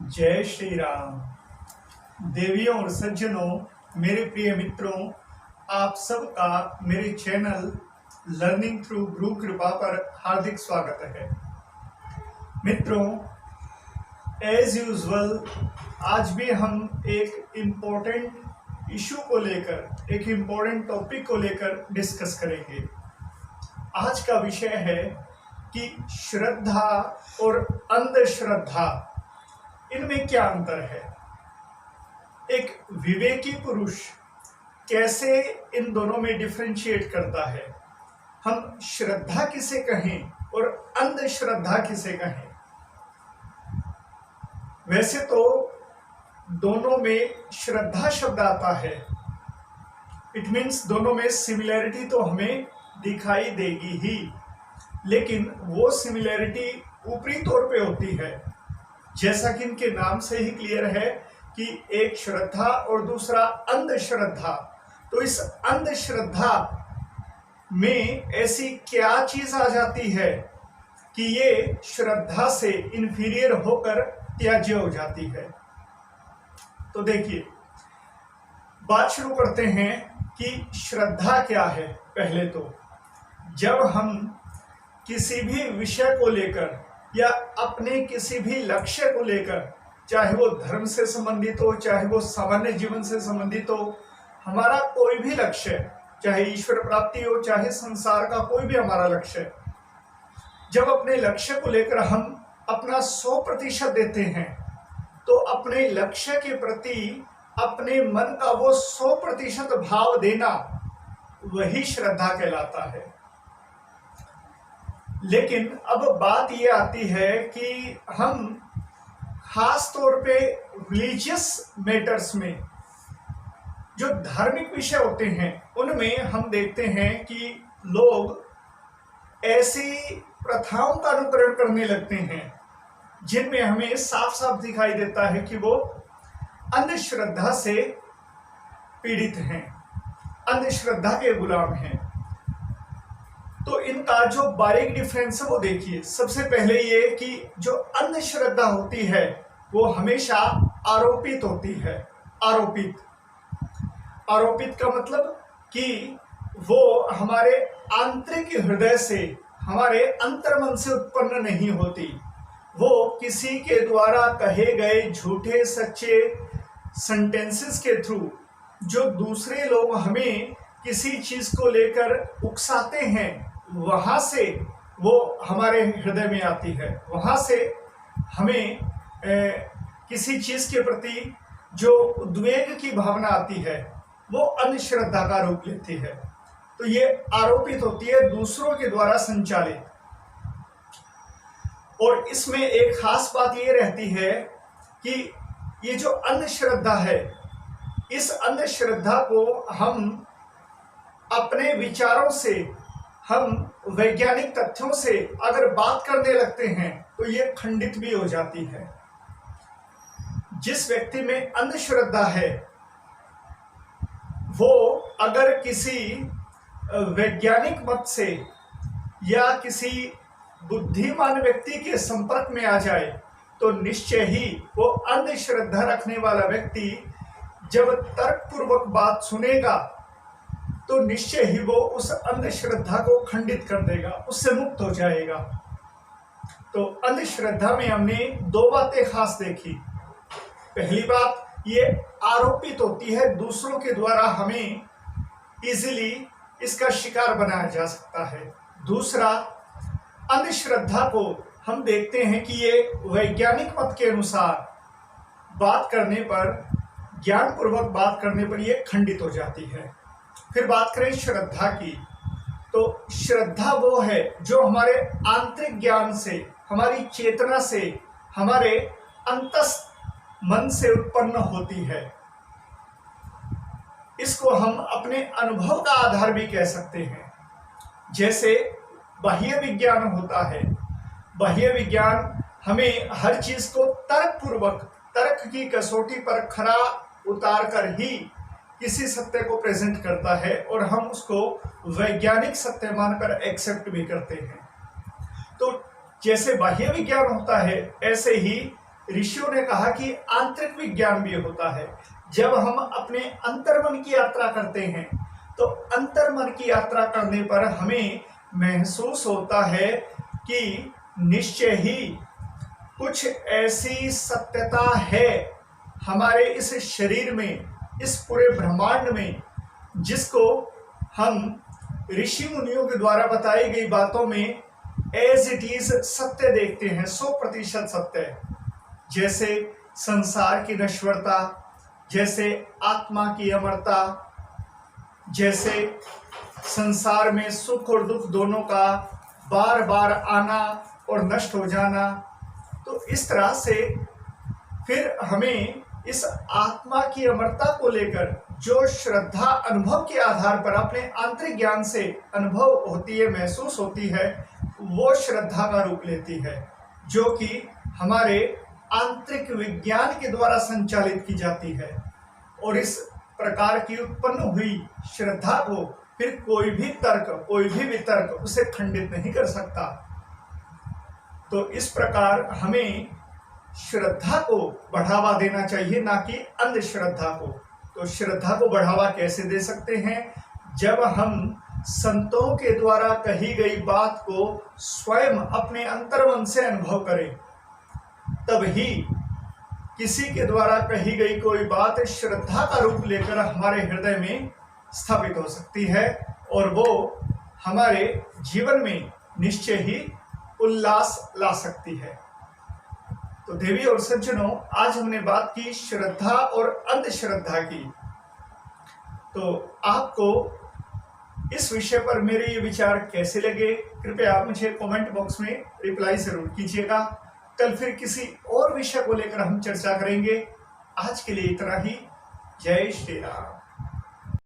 जय श्री राम। देवियों और सज्जनों, मेरे प्रिय मित्रों, आप सबका मेरे चैनल लर्निंग थ्रू गुरु कृपा पर हार्दिक स्वागत है। मित्रों, एज यूजुअल आज भी हम एक इम्पोर्टेंट इशू को लेकर, एक इम्पोर्टेंट टॉपिक को लेकर डिस्कस करेंगे। आज का विषय है कि श्रद्धा और अंधश्रद्धा, इनमें क्या अंतर है। एक विवेकी पुरुष कैसे इन दोनों में डिफरेंशिएट करता है। हम श्रद्धा किसे कहें और अंधश्रद्धा किसे कहें। वैसे तो दोनों में श्रद्धा शब्द आता है, इट मीन्स दोनों में सिमिलैरिटी तो हमें दिखाई देगी ही, लेकिन वो सिमिलैरिटी ऊपरी तौर पे होती है। जैसा कि इनके नाम से ही क्लियर है कि एक श्रद्धा और दूसरा अंधश्रद्धा। तो इस अंधश्रद्धा में ऐसी क्या चीज आ जाती है कि ये श्रद्धा से इंफीरियर होकर त्याज्य हो जाती है। तो देखिए, बात शुरू करते हैं कि श्रद्धा क्या है। पहले तो जब हम किसी भी विषय को लेकर या अपने किसी भी लक्ष्य को लेकर, चाहे वो धर्म से संबंधित हो, चाहे वो सामान्य जीवन से संबंधित हो, हमारा कोई भी लक्ष्य, चाहे ईश्वर प्राप्ति हो, चाहे संसार का कोई भी हमारा लक्ष्य, जब अपने लक्ष्य को लेकर हम अपना 100% देते हैं, तो अपने लक्ष्य के प्रति अपने मन का वो 100% भाव देना, वही श्रद्धा कहलाता है। लेकिन अब बात ये आती है कि हम खास तौर पे रिलीजियस मैटर्स में, जो धार्मिक विषय होते हैं, उनमें हम देखते हैं कि लोग ऐसी प्रथाओं का अनुकरण करने लगते हैं जिनमें हमें साफ साफ दिखाई देता है कि वो अंधश्रद्धा से पीड़ित हैं, अंधश्रद्धा के गुलाम हैं। तो इनका जो बारीक डिफरेंस है वो देखिए। सबसे पहले ये कि जो अंधश्रद्धा होती है वो हमेशा आरोपित होती है। आरोपित का मतलब कि वो हमारे आंतरिक हृदय से, हमारे अंतर्मन से उत्पन्न नहीं होती। वो किसी के द्वारा कहे गए झूठे सच्चे सेंटेंसेस के थ्रू, जो दूसरे लोग हमें किसी चीज को लेकर उकसाते हैं, वहां से वो हमारे हृदय में आती है। वहां से हमें किसी चीज के प्रति जो उद्वेग की भावना आती है, वो अंधश्रद्धा का रूप लेती है। तो ये आरोपित होती है, दूसरों के द्वारा संचालित। और इसमें एक खास बात ये रहती है कि ये जो अंधश्रद्धा है, इस अंधश्रद्धा को हम अपने विचारों से, हम वैज्ञानिक तथ्यों से अगर बात करने लगते हैं तो ये खंडित भी हो जाती है। जिस व्यक्ति में अंधश्रद्धा है, वो अगर किसी वैज्ञानिक मत से या किसी बुद्धिमान व्यक्ति के संपर्क में आ जाए, तो निश्चय ही वो अंधश्रद्धा रखने वाला व्यक्ति जब तर्कपूर्वक बात सुनेगा, तो निश्चय ही वो उस अंधश्रद्धा को खंडित कर देगा, उससे मुक्त हो जाएगा। तो अंधश्रद्धा में हमने दो बातें खास देखी। पहली बात, ये आरोपित होती है, दूसरों के द्वारा हमें इजीली इसका शिकार बनाया जा सकता है। दूसरा, अंधश्रद्धा को हम देखते हैं कि ये वैज्ञानिक मत के अनुसार बात करने पर, ज्ञानपूर्वक बात करने पर ये खंडित हो जाती है। फिर बात करें श्रद्धा की, तो श्रद्धा वो है जो हमारे आंतरिक ज्ञान से, हमारी चेतना से, हमारे अंतस्थ मन से उत्पन्न होती है। इसको हम अपने अनुभव का आधार भी कह सकते हैं। जैसे बाह्य विज्ञान होता है, बाह्य विज्ञान हमें हर चीज को तर्कपूर्वक, तर्क की कसौटी पर खरा उतार कर ही किसी सत्य को प्रेजेंट करता है, और हम उसको वैज्ञानिक सत्य मानकर एक्सेप्ट भी करते हैं। तो जैसे बाह्य विज्ञान होता है, ऐसे ही ऋषियों ने कहा कि आंतरिक विज्ञान भी होता है। जब हम अपने अंतर्मन की यात्रा करते हैं तो अंतर्मन की यात्रा करने पर हमें महसूस होता है कि निश्चय ही कुछ ऐसी सत्यता है हमारे इस शरीर में, इस पूरे ब्रह्मांड में, जिसको हम ऋषि मुनियों के द्वारा बताई गई बातों में एज इट इज सत्य देखते हैं, 100% सत्य है। जैसे संसार की नश्वरता, जैसे आत्मा की अमरता, जैसे संसार में सुख और दुख दोनों का बार बार आना और नष्ट हो जाना। तो इस तरह से फिर हमें इस आत्मा की अमरता को लेकर जो श्रद्धा अनुभव के आधार पर अपने आंतरिक ज्ञान से अनुभव होती है, महसूस होती है, वो श्रद्धा का रूप लेती है, जो कि हमारे आंतरिक विज्ञान के द्वारा संचालित की जाती है। और इस प्रकार की उत्पन्न हुई श्रद्धा को फिर कोई भी तर्क, कोई भी वितर्क उसे खंडित नहीं कर सकता। तो इस प्रकार हमें श्रद्धा को बढ़ावा देना चाहिए, ना कि अंधश्रद्धा को। तो श्रद्धा को बढ़ावा कैसे दे सकते हैं? जब हम संतों के द्वारा कही गई बात को स्वयं अपने अंतर्मन से अनुभव करें, तब ही किसी के द्वारा कही गई कोई बात श्रद्धा का रूप लेकर हमारे हृदय में स्थापित हो सकती है और वो हमारे जीवन में निश्चय ही उल्लास ला सकती है। तो देवी और सज्जनों, आज हमने बात की श्रद्धा और अंधश्रद्धा की। तो आपको इस विषय पर मेरे ये विचार कैसे लगे, कृपया आप मुझे कमेंट बॉक्स में रिप्लाई जरूर कीजिएगा। कल फिर किसी और विषय को लेकर हम चर्चा करेंगे। आज के लिए इतना ही। जय श्री राम।